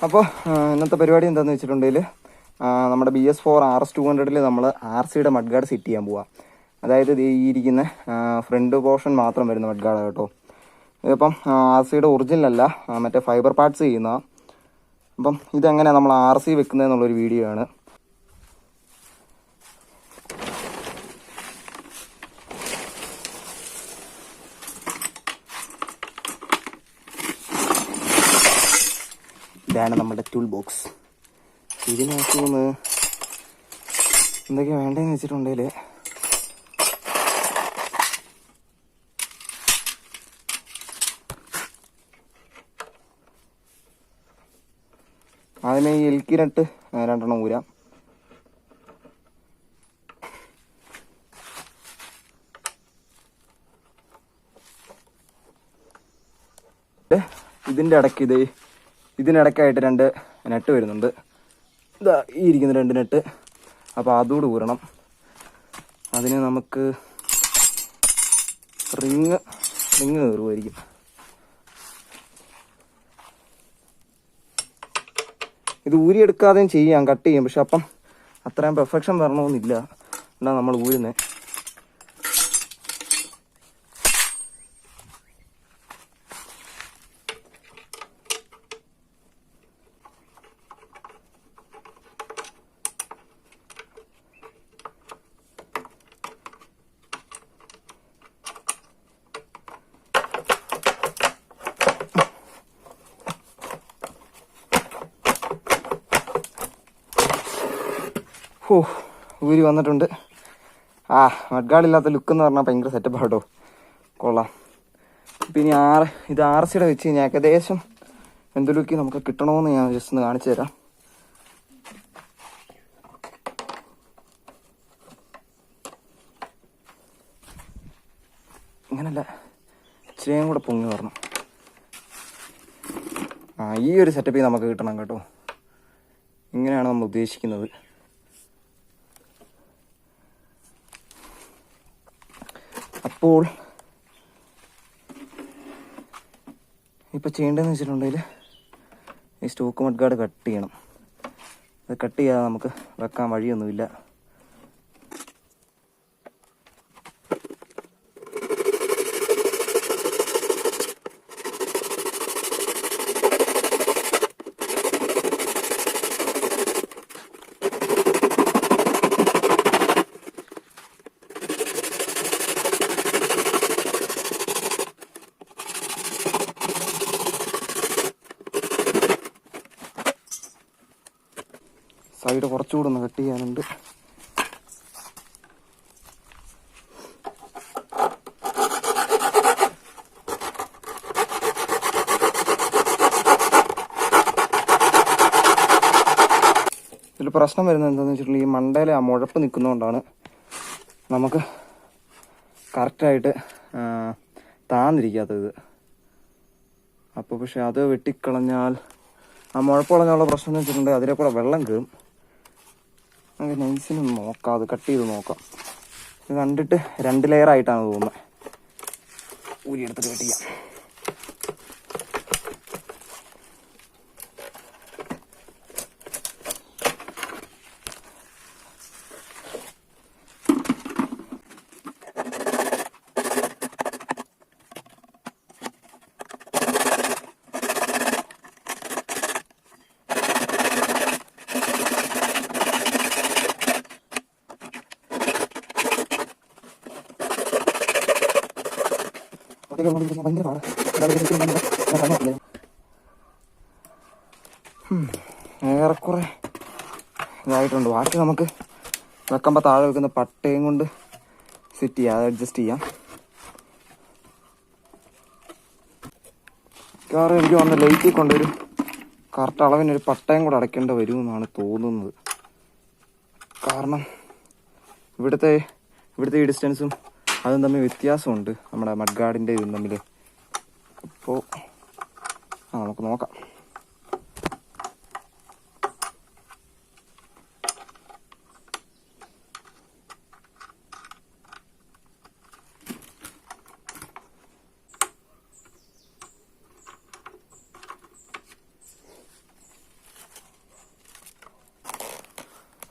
അപ്പോൾ ഇന്നത്തെ പരിപാടി എന്താണെന്ന് വെച്ചിട്ടുണ്ടെങ്കിൽ നമ്മുടെ BS4 RS200 നമ്മൾ RCയുടെ മഡ്ഗാർഡ് സെറ്റ് ചെയ്യാൻ പോവാം. അതായത് ഈ ഇരിക്കുന്ന ഫ്രണ്ട് പോർഷൻ മാത്രം വരുന്ന മഡ്ഗാർഡ് കേട്ടോ. ഇതിപ്പം RCയുടെ ഒറിജിനൽ അല്ല, മറ്റേ ഫൈബർ പാർട്സ് ചെയ്യുന്ന. അപ്പം ഇതെങ്ങനെയാണ് നമ്മൾ RC വെക്കുന്നതെന്നുള്ളൊരു വീഡിയോ ആണ്. ഇതാണ് നമ്മുടെ ടൂൾ ബോക്സ്. ഇതിനകത്ത് നിന്ന് എന്തൊക്കെയാണ് വേണ്ടതെന്ന് വെച്ചിട്ടുണ്ടെങ്കിൽ ആദ്യമേ ഈ എൽക്കി നട്ട് 2 ഊരാം. ഇതിനിടയ്ക്കായിട്ട് 2 നെട്ട് വരുന്നുണ്ട്. ഇതാ ഈ ഇരിക്കുന്ന 2 നെട്ട്. അപ്പോൾ അതുകൂടി ഊരണം. അതിന് നമുക്ക് റിങ് കയറുമായിരിക്കും. ഇത് ഊരിയെടുക്കാതെയും ചെയ്യാം, കട്ട് ചെയ്യും. പക്ഷെ അപ്പം അത്രയും പെർഫെക്ഷൻ വരണമെന്നില്ല. എന്നാ നമ്മൾ ഊരുന്നത്. ഊരി വന്നിട്ടുണ്ട്. മഡ്ഗാർഡ് ഇല്ലാത്ത ലുക്ക് എന്ന് പറഞ്ഞാൽ ഭയങ്കര സെറ്റപ്പ് ആട്ടോ, കൊള്ളാം. പിന്നെ ഇത് RCയുടെ വെച്ച് കഴിഞ്ഞാൽ ഏകദേശം എന്ത് ലുക്ക് നമുക്ക് കിട്ടണമെന്ന് ഞാൻ ജസ്റ്റ് ഒന്ന് കാണിച്ചു തരാം. ഇങ്ങനല്ല, ഇച്ചിരിയും കൂടെ പൊങ്ങി വരണം. ഈ ഒരു സെറ്റപ്പിൽ നമുക്ക് കിട്ടണം കേട്ടോ. ഇങ്ങനെയാണ് നമ്മൾ ഉദ്ദേശിക്കുന്നത്. അപ്പോൾ ഇപ്പോൾ ചെയ്യേണ്ടതെന്ന് വെച്ചിട്ടുണ്ടെങ്കിൽ ഈ സ്റ്റോക്ക് മഡ്ഗാർഡ് കട്ട് ചെയ്യണം. അത് കട്ട് ചെയ്യാതെ നമുക്ക് വെക്കാൻ വഴിയൊന്നുമില്ല. സൈഡ് കുറച്ചുകൂടെ ഒന്ന് കട്ട് ചെയ്യാനുണ്ട്. ഇതിൽ പ്രശ്നം വരുന്നത് എന്താണെന്ന് വെച്ചിട്ടുണ്ടെങ്കിൽ ഈ മണ്ടയിൽ മുഴപ്പ് നിൽക്കുന്നതുകൊണ്ടാണ് നമുക്ക് കറക്റ്റായിട്ട് താന്നിരിക്കാത്തത്. അപ്പോൾ പക്ഷെ അത് വെട്ടിക്കളഞ്ഞാൽ മുഴപ്പ് കളഞ്ഞുള്ള പ്രശ്നം എന്ന് വെച്ചിട്ടുണ്ടെങ്കിൽ അതിലെ കൂടെ വെള്ളം കയറും. നമുക്ക് നൈസിന് നോക്കാം, അത് കട്ട് ചെയ്ത് നോക്കാം. ഇത് കണ്ടിട്ട് 2 ലെയറായിട്ടാണ് തോന്നുന്നത്. ഊരിയെടുത്തിട്ട് കട്ട് ചെയ്യാം. ഏറെക്കുറെ ഇതായിട്ടുണ്ട്. ബാക്കി നമുക്ക് വെക്കുമ്പോൾ താഴെ വെക്കുന്ന പട്ടയും കൊണ്ട് സെറ്റ് ചെയ്യാം, അത് അഡ്ജസ്റ്റ് ചെയ്യാം. കാരണം എനിക്ക് വന്ന ലൈറ്റിൽ കൊണ്ടൊരു കറക്റ്റ് അളവിനൊരു പട്ടയും കൂടെ അടയ്ക്കേണ്ടി വരുമെന്നാണ് തോന്നുന്നത്. കാരണം ഇവിടുത്തെ ഈ ഡിസ്റ്റൻസും അതും തമ്മിൽ വ്യത്യാസമുണ്ട്, നമ്മുടെ മഡ്ഗാർഡിൻ്റെ ഇതും തമ്മിൽ. അപ്പോൾ നമുക്ക് നോക്കാം.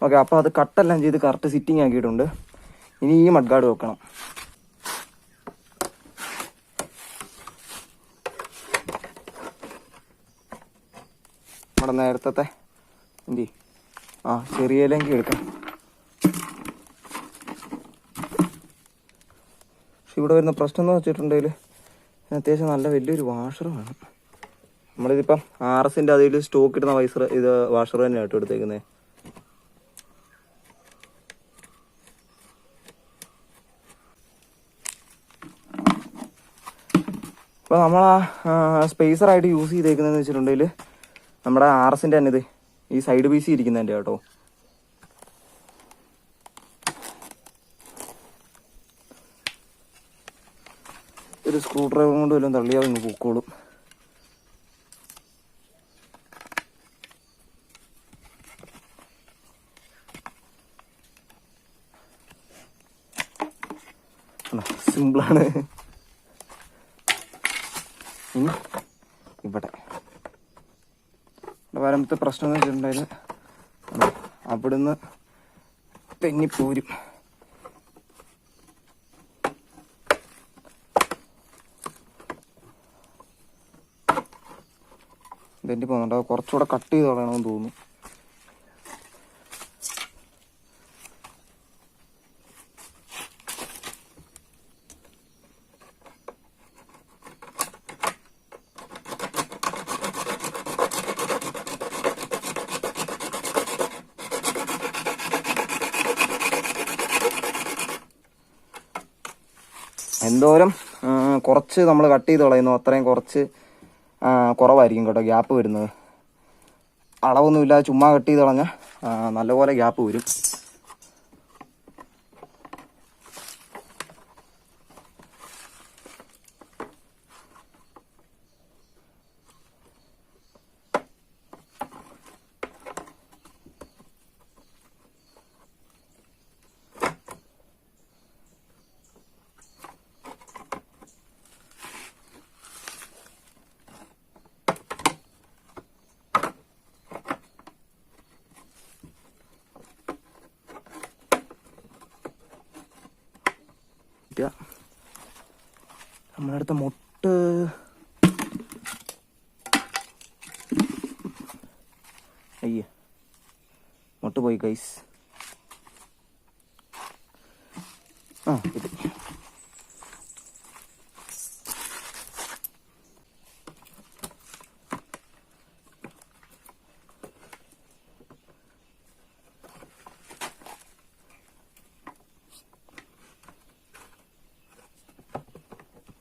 ഓക്കെ, അപ്പോൾ അത് കട്ടെല്ലാം ചെയ്ത് കറക്റ്റ് സിറ്റിംഗ് ആക്കിയിട്ടുണ്ട്. ഇനി ഈ മഡ്ഗാർഡ് വെക്കണം. നമ്മുടെ നേരത്തെ എന്തി ചെറിയ ഇലങ്കി എടുക്കാം. പക്ഷെ ഇവിടെ വരുന്ന പ്രശ്നം എന്ന് വെച്ചിട്ടുണ്ടെങ്കിൽ അത്യാവശ്യം നല്ല വലിയൊരു വാഷർ വേണം. നമ്മളിതിപ്പം RSൻ്റെ അതിൽ സ്റ്റോക്ക് ഇടുന്ന വാഷർ തന്നെയാണ് കേട്ടോ എടുത്തേക്കുന്നത്. അപ്പോൾ നമ്മൾ സ്പേസറായിട്ട് യൂസ് ചെയ്തേക്കുന്നതെന്ന് വെച്ചിട്ടുണ്ടെങ്കിൽ നമ്മുടെ RSൻ്റെ തന്നെ ഈ സൈഡ് പീസ് ഇരിക്കുന്നതിൻ്റെ കേട്ടോ. ഒരു സ്ക്രൂ ഡ്രൈവർ കൊണ്ട് വല്ലതും തള്ളിയാൽ ഇങ്ങ് പൊക്കോളും. സിമ്പിളാണ്. ഇനി ഇവിടെ വരുമ്പത്തെ പ്രശ്നം എന്ന് വെച്ചിട്ടുണ്ടെങ്കിൽ അവിടുന്ന് തെന്നിപ്പോരും. തെന്നി പോകുന്നുണ്ട്. അത് കുറച്ചുകൂടെ കട്ട് ചെയ്ത് കളയണമെന്ന് തോന്നുന്നു. എന്തോരം കുറച്ച് നമ്മൾ കട്ട് ചെയ്ത് കളയുന്നു അത്രയും കുറവായിരിക്കും കേട്ടോ ഗ്യാപ്പ് വരുന്നത്. അളവൊന്നുമില്ലാതെ ചുമ്മാ കട്ട് ചെയ്ത് കളഞ്ഞാൽ നല്ലപോലെ ഗ്യാപ്പ് വരും. നമ്മുടെ അടുത്ത മുട്ട് മുട്ട് പോയി ഗൈസ്.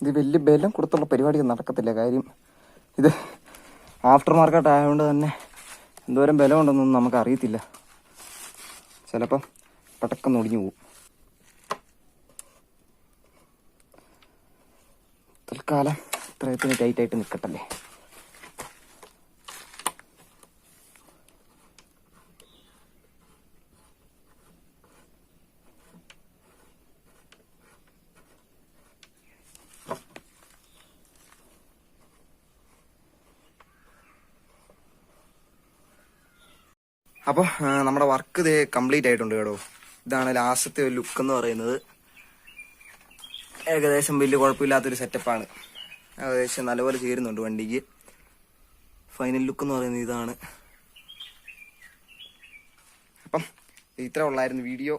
ഇത് വലിയ ബലം കൊടുത്തുള്ള പരിപാടി നടക്കത്തില്ല. കാര്യം ഇത് ആഫ്റ്റർ മാർക്കറ്റ് ആയതുകൊണ്ട് തന്നെ എന്തോരം ബലം ഉണ്ടെന്നൊന്നും നമുക്ക് അറിയത്തില്ല. ചിലപ്പം പടക്കം ഒടിഞ്ഞു പോകും. തൽക്കാലം ഇത്രയത്തിന് ടൈറ്റായിട്ട് നിൽക്കട്ടല്ലേ. അപ്പോൾ നമ്മുടെ വർക്ക് ഇത് കംപ്ലീറ്റ് ആയിട്ടുണ്ട് കേട്ടോ. ഇതാണ് ലാസ്റ്റത്തെ ഒരു ലുക്ക് എന്ന് പറയുന്നത്. ഏകദേശം വലിയ കുഴപ്പമില്ലാത്തൊരു സെറ്റപ്പാണ്. ഏകദേശം നല്ലപോലെ ചേരുന്നുണ്ട് വണ്ടിക്ക്. ഫൈനൽ ലുക്ക് എന്ന് പറയുന്നത് ഇതാണ്. അപ്പം ഇത്ര ഉള്ളായിരുന്നു വീഡിയോ.